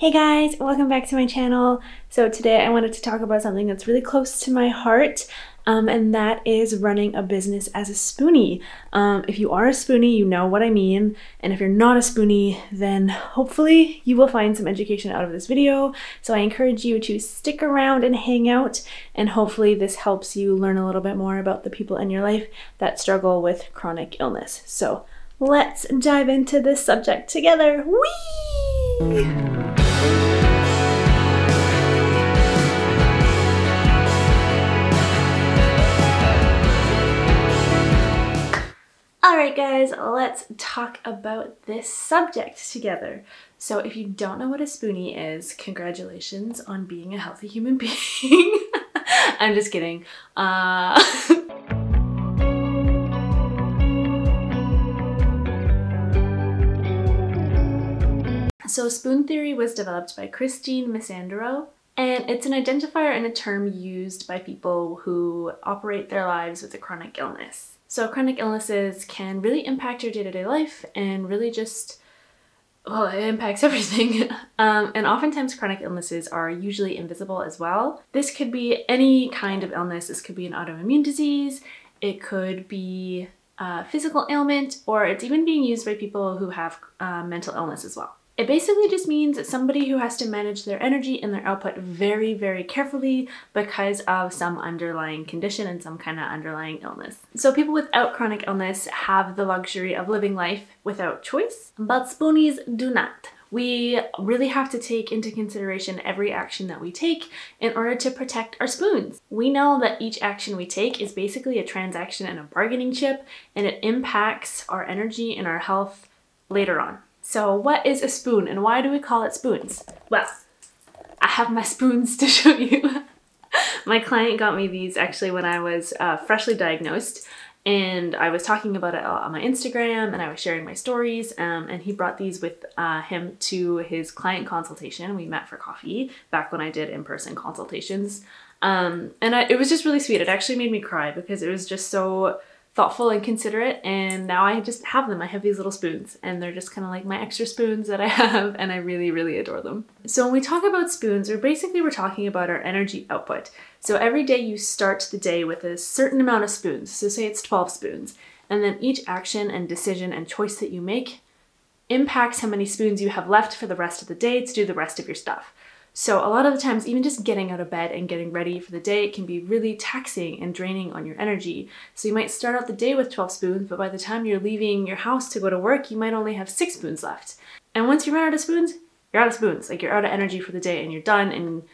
Hey guys, welcome back to my channel. So today I wanted to talk about something that's really close to my heart, and that is running a business as a spoonie. If you are a spoonie, you know what I mean, and if you're not a spoonie, then hopefully you will find some education out of this video. So I encourage you to stick around and hang out, and hopefully this helps you learn a little bit more about the people in your life that struggle with chronic illness. So let's dive into this subject together. Whee! Alright guys, let's talk about this subject together. So if you don't know what a spoonie is, congratulations on being a healthy human being. I'm just kidding. So spoon theory was developed by Christine Misandro, and it's an identifier and a term used by people who operate their lives with a chronic illness. So chronic illnesses can really impact your day-to-day life and really just, well, it impacts everything. And oftentimes chronic illnesses are usually invisible as well. This could be any kind of illness. This could be an autoimmune disease. It could be a physical ailment, or it's even being used by people who have mental illness as well. It basically just means somebody who has to manage their energy and their output very, very carefully because of some underlying condition and some kind of underlying illness. So people without chronic illness have the luxury of living life without choice, but spoonies do not. We really have to take into consideration every action that we take in order to protect our spoons. We know that each action we take is basically a transaction and a bargaining chip, and it impacts our energy and our health later on. So what is a spoon and why do we call it spoons? Well, I have my spoons to show you. My client got me these actually when I was freshly diagnosed, and I was talking about it on my Instagram and I was sharing my stories, and he brought these with him to his client consultation. We met for coffee back when I did in-person consultations, it was just really sweet. It actually made me cry because it was just so thoughtful and considerate, and now I just have them. I have these little spoons and they're just kind of like my extra spoons that I have, and I really, really adore them. So when we talk about spoons, we're talking about our energy output. So every day you start the day with a certain amount of spoons. So say it's 12 spoons, and then each action and decision and choice that you make impacts how many spoons you have left for the rest of the day to do the rest of your stuff. So a lot of the times, even just getting out of bed and getting ready for the day can be really taxing and draining on your energy. So you might start out the day with 12 spoons, but by the time you're leaving your house to go to work, you might only have 6 spoons left. And once you run out of spoons, you're out of spoons. Like, you're out of energy for the day and you're done, and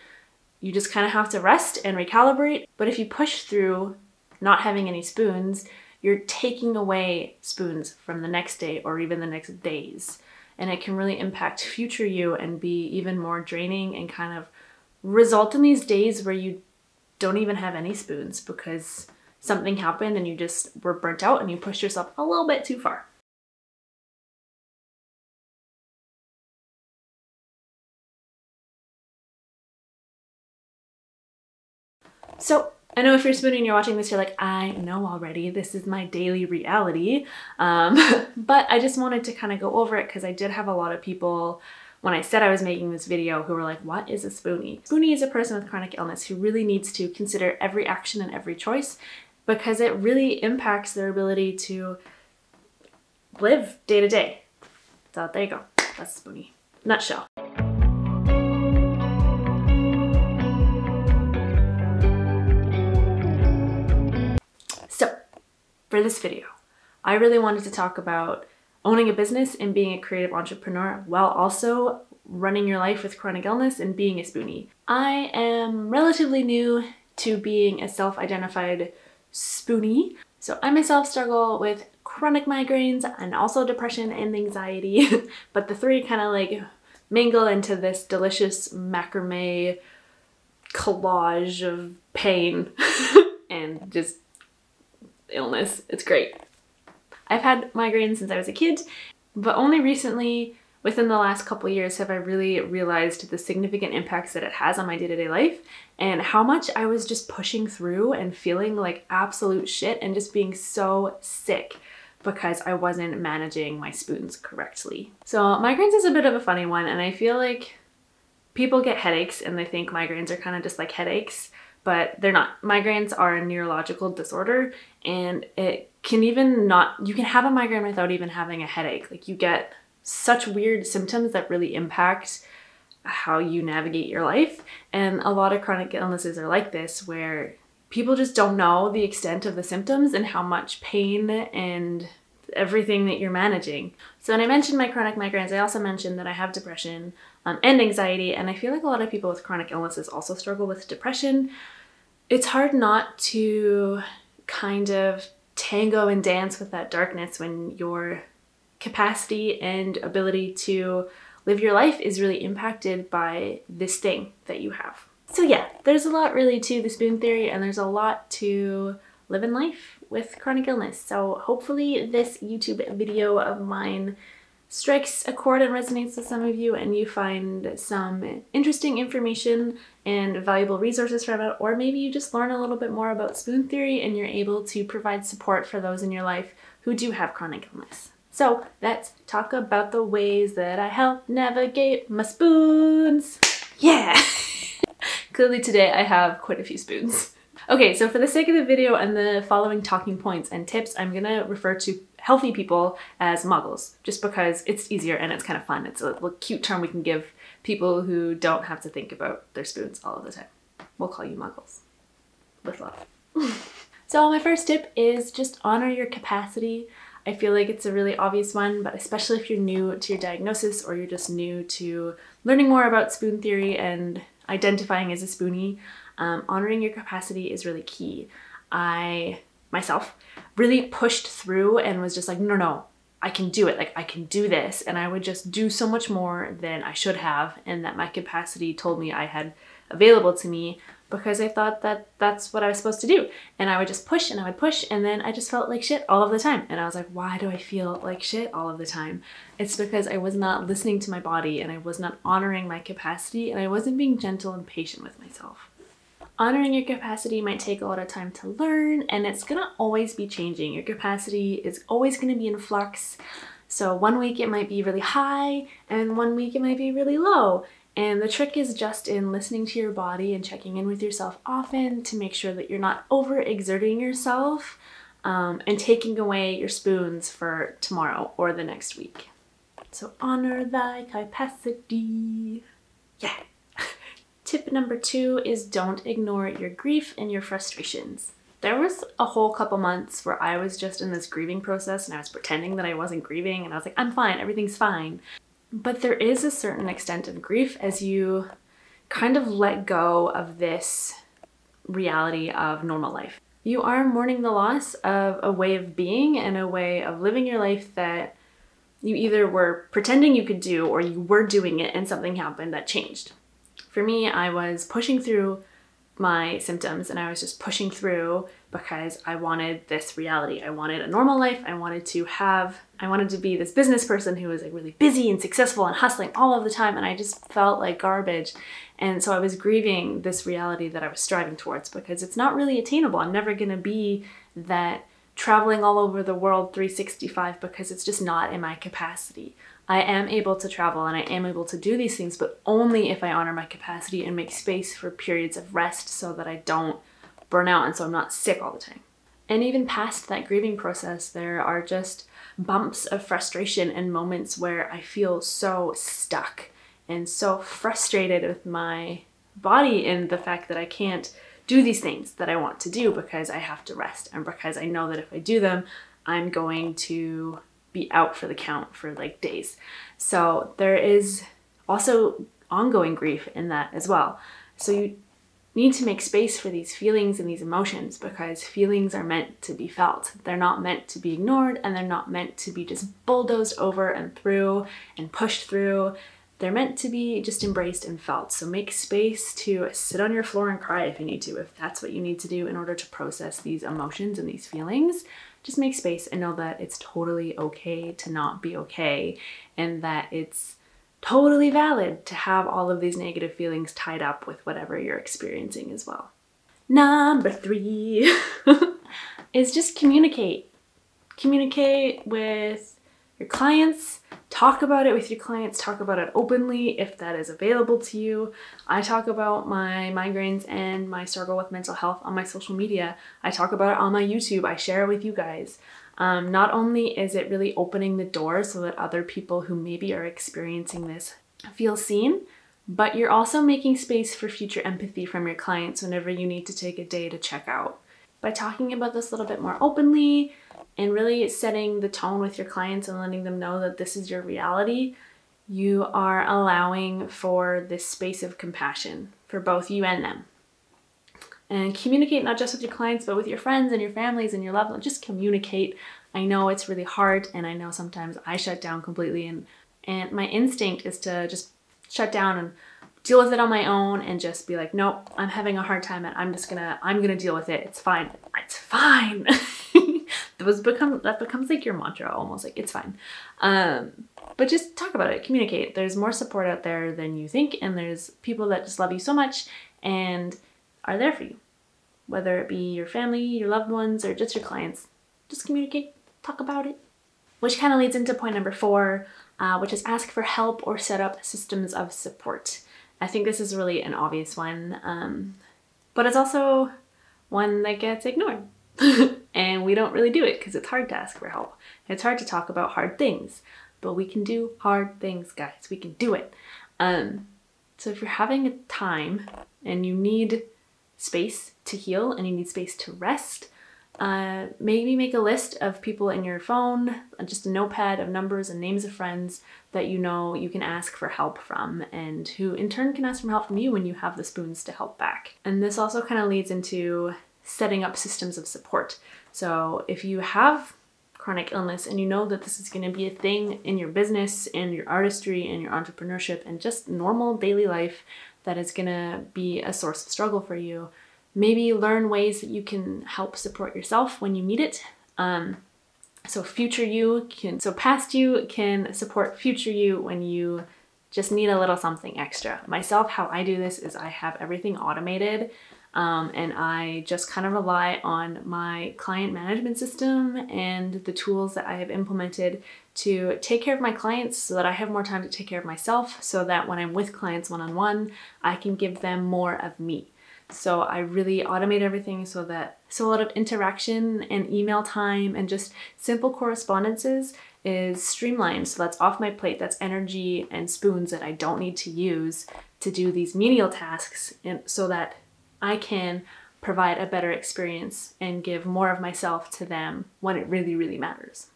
you just kind of have to rest and recalibrate. But if you push through not having any spoons, you're taking away spoons from the next day or even the next days. And it can really impact future you and be even more draining and kind of result in these days where you don't even have any spoons because something happened and you just were burnt out and you pushed yourself a little bit too far. So I know if you're spooning and you're watching this, you're like, I know already, this is my daily reality. But I just wanted to kind of go over it because I did have a lot of people, when I said I was making this video, who were like, what is a spoonie? Spoonie is a person with chronic illness who really needs to consider every action and every choice because it really impacts their ability to live day to day. So there you go, that's a spoonie. Nutshell. For this video, I really wanted to talk about owning a business and being a creative entrepreneur while also running your life with chronic illness and being a spoonie. I am relatively new to being a self-identified spoonie. So I myself struggle with chronic migraines and also depression and anxiety, but the three kind of like mingle into this delicious macrame collage of pain and just illness. It's great. I've had migraines since I was a kid, but only recently, within the last couple of years, have I really realized the significant impacts that it has on my day-to-day life and how much I was just pushing through and feeling like absolute shit and just being so sick because I wasn't managing my spoons correctly. So migraines is a bit of a funny one, and I feel like People get headaches and they think migraines are kind of just like headaches, but they're not. Migraines are a neurological disorder, and it can even not, you can have a migraine without even having a headache. Like, you get such weird symptoms that really impact how you navigate your life. And a lot of chronic illnesses are like this, where people just don't know the extent of the symptoms and how much pain and everything that you're managing. So when I mentioned my chronic migraines, I also mentioned that I have depression and anxiety, and I feel like a lot of people with chronic illnesses also struggle with depression. It's hard not to kind of tango and dance with that darkness when your capacity and ability to live your life is really impacted by this thing that you have. So yeah, there's a lot really to the spoon theory, and there's a lot to living life with chronic illness. So hopefully this YouTube video of mine strikes a chord and resonates with some of you, and you find some interesting information and valuable resources from it, or maybe you just learn a little bit more about spoon theory and you're able to provide support for those in your life who do have chronic illness. So let's talk about the ways that I help navigate my spoons. Yeah! Clearly today I have quite a few spoons. Okay, so for the sake of the video and the following talking points and tips, I'm gonna refer to healthy people as muggles, just because it's easier and it's kind of fun. It's a little cute term we can give people who don't have to think about their spoons all of the time. We'll call you muggles. With love. So my first tip is just honor your capacity. I feel like it's a really obvious one, but especially if you're new to your diagnosis or you're just new to learning more about spoon theory and identifying as a spoonie, honoring your capacity is really key. I, myself, really pushed through and was just like, no, I can do it. Like, I can do this. And I would just do so much more than I should have, and that my capacity told me I had available to me, because I thought that that's what I was supposed to do. And I would just push and I would push, and then I just felt like shit all of the time. And I was like, why do I feel like shit all of the time? It's because I was not listening to my body, and I was not honoring my capacity, and I wasn't being gentle and patient with myself. Honoring your capacity might take a lot of time to learn, and it's gonna always be changing. Your capacity is always gonna be in flux. So one week it might be really high, and one week it might be really low. And the trick is just in listening to your body and checking in with yourself often to make sure that you're not overexerting yourself and taking away your spoons for tomorrow or the next week. So honor thy capacity. Yeah. Tip number 2 is don't ignore your grief and your frustrations. There was a whole couple months where I was just in this grieving process, and I was pretending that I wasn't grieving, and I was like, I'm fine, everything's fine. But there is a certain extent of grief as you kind of let go of this reality of normal life. You are mourning the loss of a way of being and a way of living your life that you either were pretending you could do, or you were doing it and something happened that changed. For me, I was pushing through my symptoms, and I was just pushing through because I wanted this reality. I wanted a normal life. I wanted to be this business person who was like really busy and successful and hustling all of the time, and I just felt like garbage. And so I was grieving this reality that I was striving towards, because it's not really attainable. I'm never gonna be that traveling all over the world 365, because it's just not in my capacity. I am able to travel and I am able to do these things, but only if I honor my capacity and make space for periods of rest so that I don't burn out and so I'm not sick all the time. And even past that grieving process, there are just bumps of frustration and moments where I feel so stuck and so frustrated with my body in the fact that I can't do these things that I want to do because I have to rest, and because I know that if I do them, I'm going to be out for the count for like days. So there is also ongoing grief in that as well. So you need to make space for these feelings and these emotions, because feelings are meant to be felt. They're not meant to be ignored, and they're not meant to be just bulldozed over and through and pushed through. They're meant to be just embraced and felt. So make space to sit on your floor and cry if you need to, if that's what you need to do in order to process these emotions and these feelings. Just make space and know that it's totally okay to not be okay, and that it's totally valid to have all of these negative feelings tied up with whatever you're experiencing as well. Number 3 is just communicate. Communicate with your clients, talk about it with your clients, talk about it openly if that is available to you. I talk about my migraines and my struggle with mental health on my social media. I talk about it on my YouTube. I share it with you guys. Not only is it really opening the door so that other people who maybe are experiencing this feel seen, but you're also making space for future empathy from your clients whenever you need to take a day to check out. By talking about this a little bit more openly and really setting the tone with your clients and letting them know that this is your reality, you are allowing for this space of compassion for both you and them. And communicate not just with your clients, but with your friends and your families and your loved ones. Just communicate. I know it's really hard, and I know sometimes I shut down completely, and my instinct is to just shut down and deal with it on my own and just be like, nope, I'm having a hard time and I'm gonna deal with it. It's fine. It's fine. That becomes like your mantra almost, like it's fine. But just talk about it, communicate. There's more support out there than you think, and there's people that just love you so much and are there for you. Whether it be your family, your loved ones, or just your clients. Just communicate, talk about it. Which kind of leads into point number 4, which is ask for help or set up systems of support. I think this is really an obvious one, but it's also one that gets ignored. And we don't really do it because it's hard to ask for help. It's hard to talk about hard things, but we can do hard things, guys. We can do it. So if you're having a time and you need space to heal and you need space to rest, maybe make a list of people in your phone, just a notepad of numbers and names of friends that you know you can ask for help from, and who in turn can ask for help from you when you have the spoons to help back. And this also kind of leads into setting up systems of support. So if you have chronic illness and you know that this is going to be a thing in your business and your artistry and your entrepreneurship and just normal daily life that is going to be a source of struggle for you, maybe learn ways that you can help support yourself when you need it. So past you can support future you when you just need a little something extra. Myself, how I do this is I have everything automated, and I just kind of rely on my client management system and the tools that I have implemented to take care of my clients so that I have more time to take care of myself, so that when I'm with clients one-on-one, I can give them more of me. So I really automate everything so a lot of interaction and email time and just simple correspondences is streamlined. So that's off my plate. That's energy and spoons that I don't need to use to do these menial tasks, and so that I can provide a better experience and give more of myself to them when it really, really matters.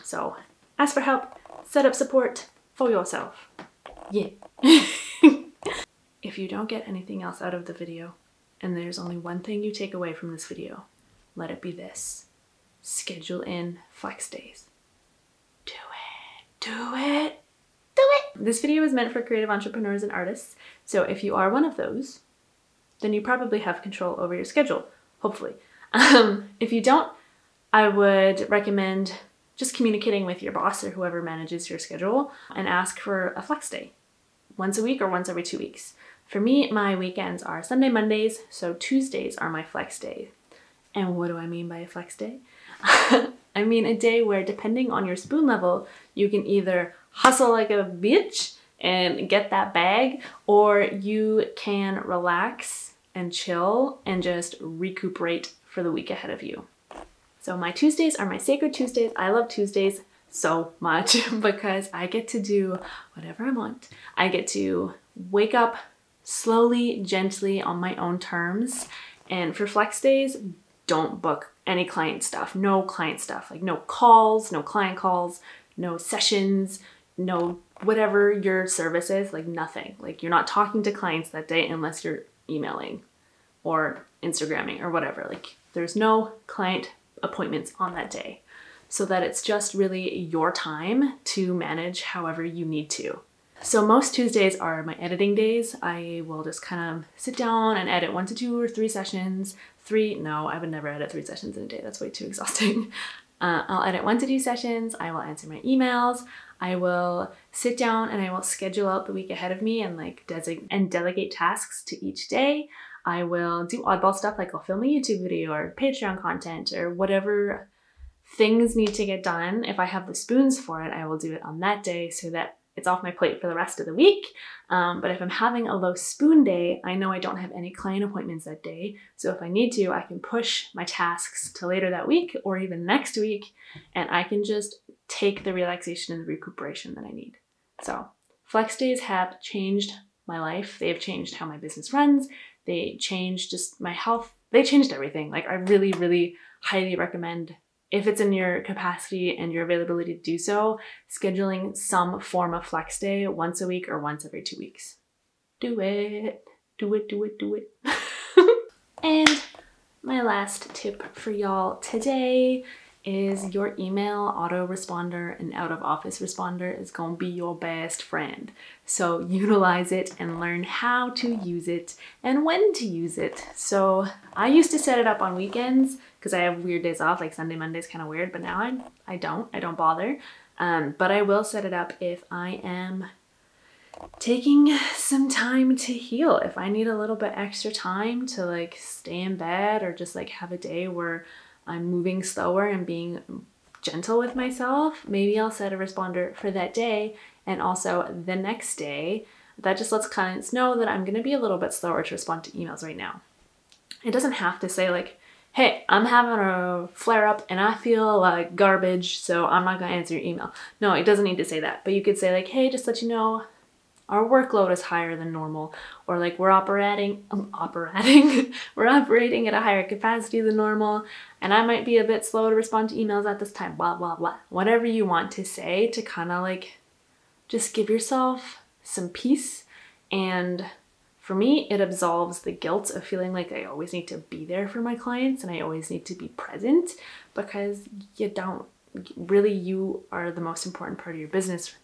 So ask for help, set up support for yourself. Yeah. If you don't get anything else out of the video, and there's only one thing you take away from this video, let it be this. Schedule in flex days. Do it. Do it. Do it. This video is meant for creative entrepreneurs and artists, so if you are one of those, then you probably have control over your schedule, hopefully. If you don't, I would recommend just communicating with your boss or whoever manages your schedule and ask for a flex day. Once a week or once every 2 weeks. For me, my weekends are Sunday, Mondays, so Tuesdays are my flex day. And what do I mean by a flex day? I mean a day where, depending on your spoon level, you can either hustle like a bitch and get that bag, or you can relax and chill and just recuperate for the week ahead of you. So my Tuesdays are my sacred Tuesdays. I love Tuesdays so much because I get to do whatever I want. I get to wake up slowly, gently on my own terms. And for flex days, don't book any client stuff. No client stuff, like no calls, no client calls, no sessions, no whatever your service is, like nothing. Like you're not talking to clients that day unless you're emailing or Instagramming or whatever. Like there's no client appointments on that day, so that it's just really your time to manage however you need to. So most Tuesdays are my editing days. I will just kind of sit down and edit 1 to 2 or 3 sessions. No, I would never edit 3 sessions in a day. That's way too exhausting. I'll edit 1 to 2 sessions. I will answer my emails. I will sit down and I will schedule out the week ahead of me and delegate tasks to each day. I will do oddball stuff, like I'll film a YouTube video or Patreon content or whatever things need to get done, if I have the spoons for it, I will do it on that day so that it's off my plate for the rest of the week. But if I'm having a low spoon day, I know I don't have any client appointments that day. So if I need to, I can push my tasks to later that week or even next week, and I can just take the relaxation and the recuperation that I need. So flex days have changed my life. They have changed how my business runs. They changed just my health. They changed everything. Like, I really, really highly recommend, if it's in your capacity and your availability to do so, scheduling some form of flex day once a week or once every 2 weeks. Do it. Do it, do it, do it. And my last tip for y'all today is your email autoresponder and out of office responder is going to be your best friend. So utilize it and learn how to use it and when to use it. So I used to set it up on weekends because I have weird days off, like Sunday, Monday's kind of weird, but now I don't bother. But I will set it up if I am taking some time to heal. If I need a little bit extra time to like stay in bed or just like have a day where I'm moving slower and being gentle with myself, maybe I'll set a responder for that day. And also the next day, that just lets clients know that I'm going to be a little bit slower to respond to emails right now. It doesn't have to say like, hey, I'm having a flare up and I feel like garbage, so I'm not going to answer your email. No, it doesn't need to say that. But you could say like, hey, just let you know, our workload is higher than normal, or like we're operating at a higher capacity than normal, and I might be a bit slow to respond to emails at this time, blah, blah, blah. Whatever you want to say to kind of like just give yourself some peace. And for me, it absolves the guilt of feeling like I always need to be there for my clients and I always need to be present, because you don't. Really, you are the most important part of your business,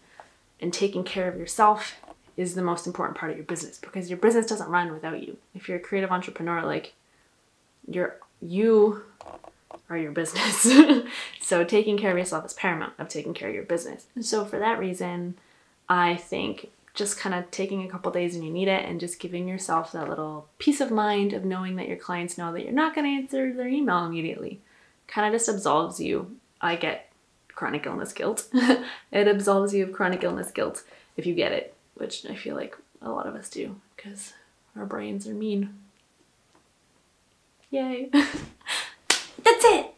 and taking care of yourself is the most important part of your business, because your business doesn't run without you. If you're a creative entrepreneur, like you are your business. So taking care of yourself is paramount of taking care of your business. And so for that reason, I think just kind of taking a couple days when you need it and just giving yourself that little peace of mind of knowing that your clients know that you're not going to answer their email immediately kind of just absolves you. I get chronic illness guilt. It absolves you of chronic illness guilt if you get it, which I feel like a lot of us do because our brains are mean. Yay. That's it!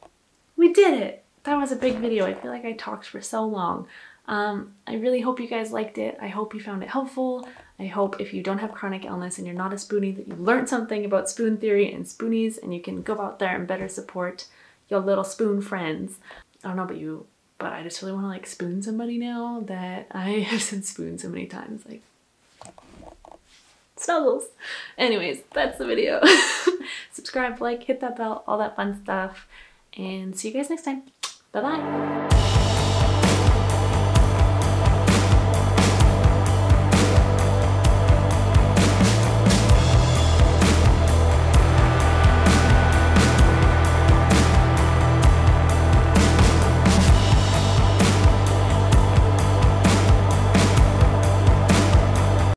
We did it! That was a big video. I feel like I talked for so long. I really hope you guys liked it. I hope you found it helpful. I hope if you don't have chronic illness and you're not a spoonie, that you learned something about spoon theory and spoonies, and you can go out there and better support your little spoon friends. I don't know about you, but I just really want to like spoon somebody now that I have said spoon so many times. Like, snuggles. Anyways, that's the video. Subscribe, like, hit that bell, all that fun stuff. And see you guys next time. Bye-bye.